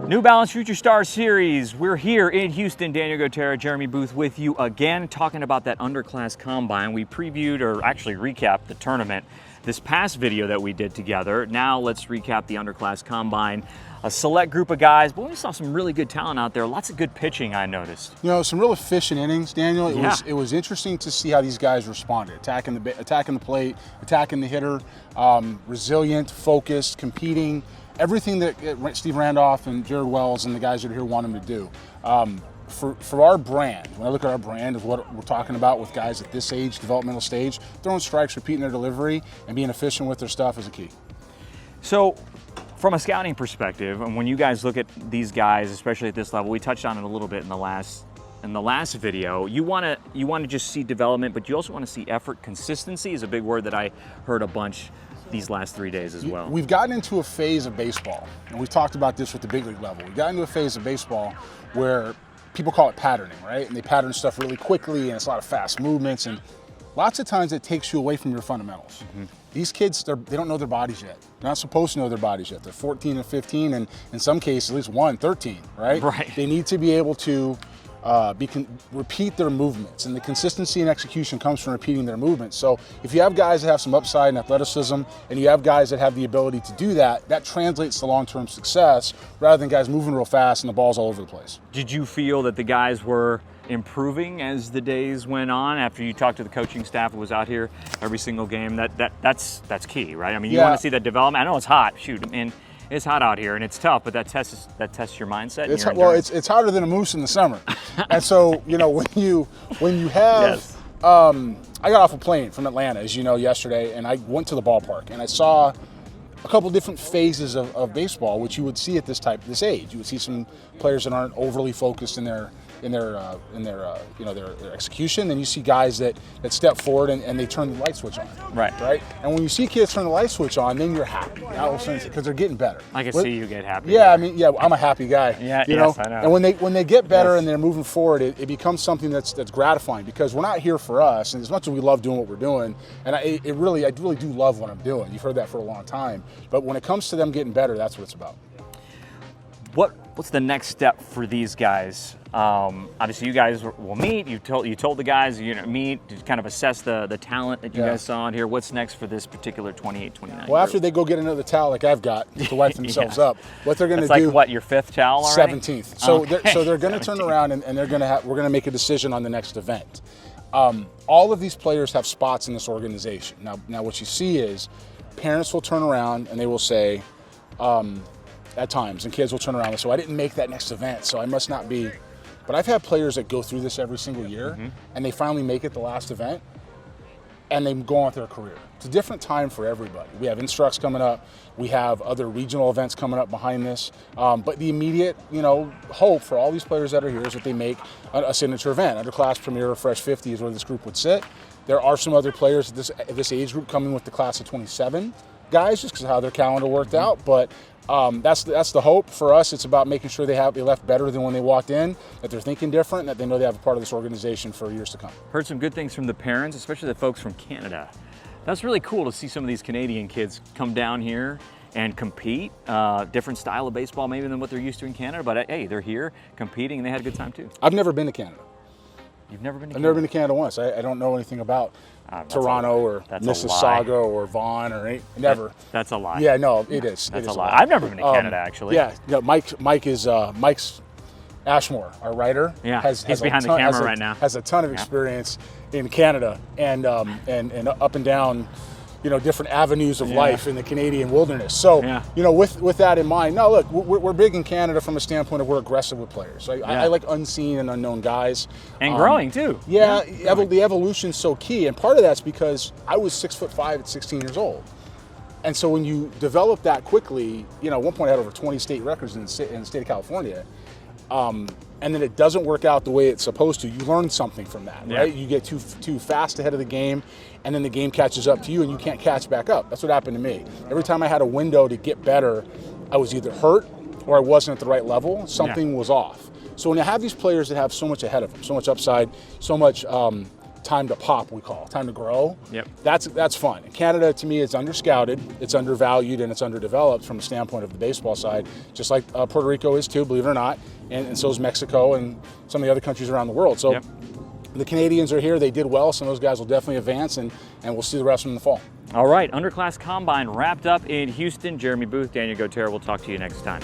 New Balance Future Star Series. We're here in Houston. Daniel Gotera, Jeremy Booth with you again, talking about that Underclass Combine. We previewed, or actually recapped, the tournament this past video that we did together. Now let's recap the Underclass Combine. A select group of guys, but we saw some really good talent out there. Lots of good pitching, I noticed. You know, some real efficient innings, Daniel. It was interesting to see how these guys responded, attacking the plate, attacking the hitter, resilient, focused, competing. Everything that Steve Randolph and Jared Wells and the guys that are here want them to do. For our brand, when I look at our brand of what we're talking about with guys at this age, developmental stage, throwing strikes, repeating their delivery, and being efficient with their stuff is a key. So, from a scouting perspective, and when you guys look at these guys, especially at this level, we touched on it a little bit in the last video. You want to just see development, but you also want to see effort. Consistency is a big word that I heard a bunch these last 3 days as well. We've gotten into a phase of baseball, and we've talked about this with the big league level. We've gotten into a phase of baseball where people call it patterning, right? And they pattern stuff really quickly, and it's a lot of fast movements, and lots of times it takes you away from your fundamentals. These kids, they don't know their bodies yet. They're not supposed to know their bodies yet. They're 14 and 15, and in some cases, at least 13, right? Right. They need to be able to repeat their movements, and the consistency and execution comes from repeating their movements. So if you have guys that have some upside and athleticism, and you have guys that have the ability to do that, that translates to long-term success rather than guys moving real fast and the ball's all over the place. Did you feel that the guys were improving as the days went on after you talked to the coaching staff who was out here every single game? That's key, right? I mean, you want to see that development. I know it's hot. Shoot, I mean, it's hot out here and it's tough, but that tests your mindset. It's hotter than a moose in the summer. And so, you know, when you have, yes. I got off a plane from Atlanta, as you know, yesterday, and I went to the ballpark and I saw a couple different phases of baseball, which you would see at this age. You would see some players that aren't overly focused in their execution. Then you see guys that step forward and they turn the light switch on. Right. And when you see kids turn the light switch on, then you're happy. All of a sudden, because they're getting better. I can see you get happy. Yeah, I mean, I'm a happy guy. Yeah, you yes, know? I know. And when they get better and they're moving forward, it becomes something that's gratifying, because we're not here for us. And as much as we love doing what we're doing, and I really do love what I'm doing. You've heard that for a long time. But when it comes to them getting better, that's what it's about. What's the next step for these guys? Obviously, you guys will meet. You told the guys meet to kind of assess the talent that you guys saw on here. What's next for this particular 28, 29? Well, after they go get another towel like I've got to wipe themselves up, what they're going to do? It's like what, your 5th towel already? 17th. So they're going to turn around and we're going to make a decision on the next event. All of these players have spots in this organization. Now what you see is parents will turn around and they will say, at times, and kids will turn around and say, I didn't make that next event, so I must not be. But I've had players that go through this every single year, and they finally make it the last event, and they go on with their career. It's a different time for everybody. We have Instructs coming up. We have other regional events coming up behind this. But the immediate, hope for all these players that are here is that they make a signature event. Underclass Premier or Fresh 50 is where this group would sit. There are some other players at this age group coming with the class of 27 guys, just because of how their calendar worked out. But that's the hope for us. It's about making sure they left better than when they walked in, that they're thinking different, and that they know they have a part of this organization for years to come. Heard some good things from the parents, especially the folks from Canada. That's really cool to see some of these Canadian kids come down here and compete. Different style of baseball maybe than what they're used to in Canada, but hey, they're here competing and they had a good time too. I've never been to Canada. You've never been to Canada? I've never been to Canada once. I don't know anything about Toronto or Mississauga or Vaughan or anything. Never. That's a lie. Yeah, no, it is. That's a lie. I've never been to Canada actually. Yeah, Mike's Ashmore, our writer. Yeah, he's behind the camera right now. Has a ton of experience in Canada and up and down, different avenues of life in the Canadian wilderness. So, with that in mind, no, look, we're big in Canada from a standpoint of we're aggressive with players. I like unseen and unknown guys. And growing too. Yeah, the evolution's so key. And part of that's because I was 6'5" at 16 years old. And so when you develop that quickly, at one point I had over 20 state records in the state of California. And then it doesn't work out the way it's supposed to. You learn something from that, right? You get too fast ahead of the game, and then the game catches up to you, and you can't catch back up. That's what happened to me. Every time I had a window to get better, I was either hurt or I wasn't at the right level. Something was off. So when you have these players that have so much ahead of them, so much upside, so much time to pop, we call time to grow. Yep. That's fun. In Canada, to me, it's underscouted, it's undervalued, and it's underdeveloped from a standpoint of the baseball side, just like Puerto Rico is too, believe it or not, and so is Mexico and some of the other countries around the world. So yep. The Canadians are here. They did well. Some of those guys will definitely advance, and we'll see the rest of them in the fall. All right, Underclass Combine wrapped up in Houston. Jeremy Booth, Daniel Gotera, we'll talk to you next time.